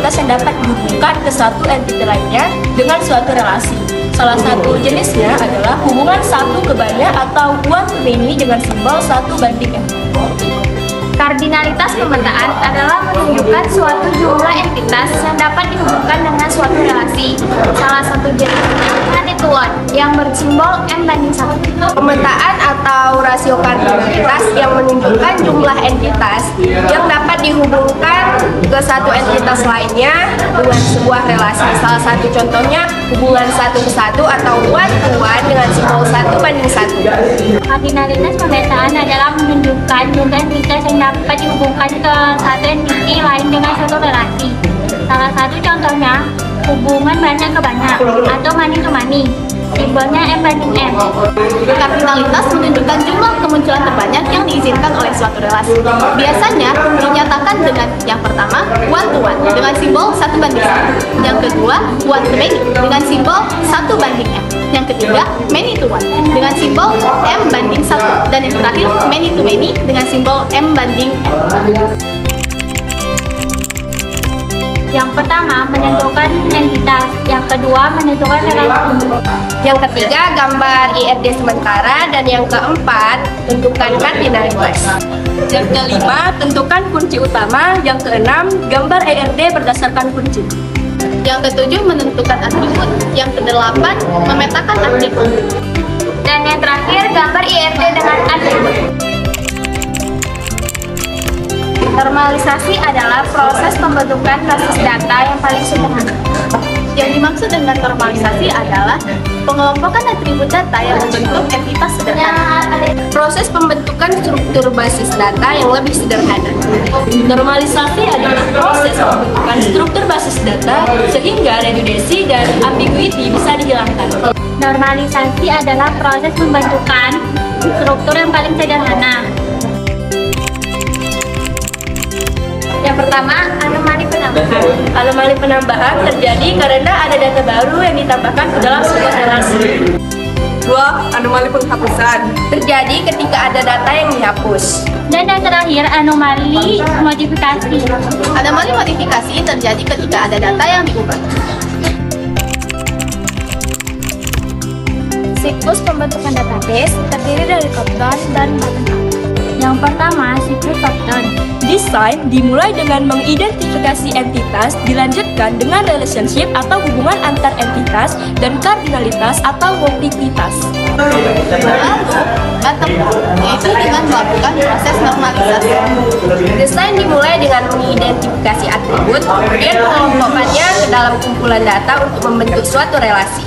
entitas yang dapat dihubungkan ke satu entitas lainnya dengan suatu relasi. Salah satu jenisnya adalah hubungan satu ke banyak atau one to many dengan simbol 1:n. Kardinalitas pemetaan adalah menunjukkan suatu jumlah entitas yang dapat dihubungkan dengan suatu relasi. Salah satu jenisnya one yang bersimbol m/1. Pemetaan atau rasio kardinalitas yang menunjukkan jumlah entitas yang dapat dihubungkan ke satu entitas lainnya dengan sebuah relasi. Salah satu contohnya hubungan 1:1 atau one to one dengan simbol 1:1. Kardinalitas pemetaan adalah menunjukkan jumlah entitas yang dapat dihubungkan ke satu entiti lain dengan satu relasi. Salah satu contohnya hubungan banyak ke banyak atau many to many. Simbolnya m/n. Kardinalitas menunjukkan jumlah kemunculan terbanyak yang diizinkan oleh suatu relasi. Biasanya dinyatakan dengan yang pertama one to one dengan simbol 1:1. Yang kedua one to many dengan simbol 1/n. Yang ketiga many to one dengan simbol m/1. Dan yang terakhir many to many dengan simbol m/n. Yang pertama menentukan entitas, yang kedua menentukan relasi. Yang ketiga gambar IRD sementara, dan yang keempat tentukan kardinalitas. Yang kelima, tentukan kunci utama. Yang keenam, gambar ERD berdasarkan kunci. Yang ketujuh menentukan atribut. Yang kedelapan memetakan atribut. Dan yang terakhir gambar IRD dengan atribut. Normalisasi adalah proses pembentukan basis data yang paling sederhana. Yang dimaksud dengan normalisasi adalah pengelompokan atribut data yang membentuk entitas sederhana. Proses pembentukan struktur basis data yang lebih sederhana. Normalisasi adalah proses pembentukan struktur basis data sehingga redundansi dan ambiguity bisa dihilangkan. Normalisasi adalah proses pembentukan struktur yang paling sederhana. Yang pertama, anomali penambahan. Anomali penambahan terjadi karena ada data baru yang ditambahkan ke dalam sebuah relasi. 2. Anomali penghapusan. Terjadi ketika ada data yang dihapus. Dan yang terakhir, anomali modifikasi. Anomali modifikasi terjadi ketika ada data yang diubah. Siklus pembentukan database terdiri dari top-down dan bottom-up. Yang pertama, siklus top-down. Desain dimulai dengan mengidentifikasi entitas, dilanjutkan dengan relationship atau hubungan antar entitas, dan kardinalitas atau multiplitas. Lalu, bottom-up, yaitu dengan melakukan proses normalisasi. Desain dimulai dengan mengidentifikasi atribut, kemudian mengelompokkannya ke dalam kumpulan data untuk membentuk suatu relasi.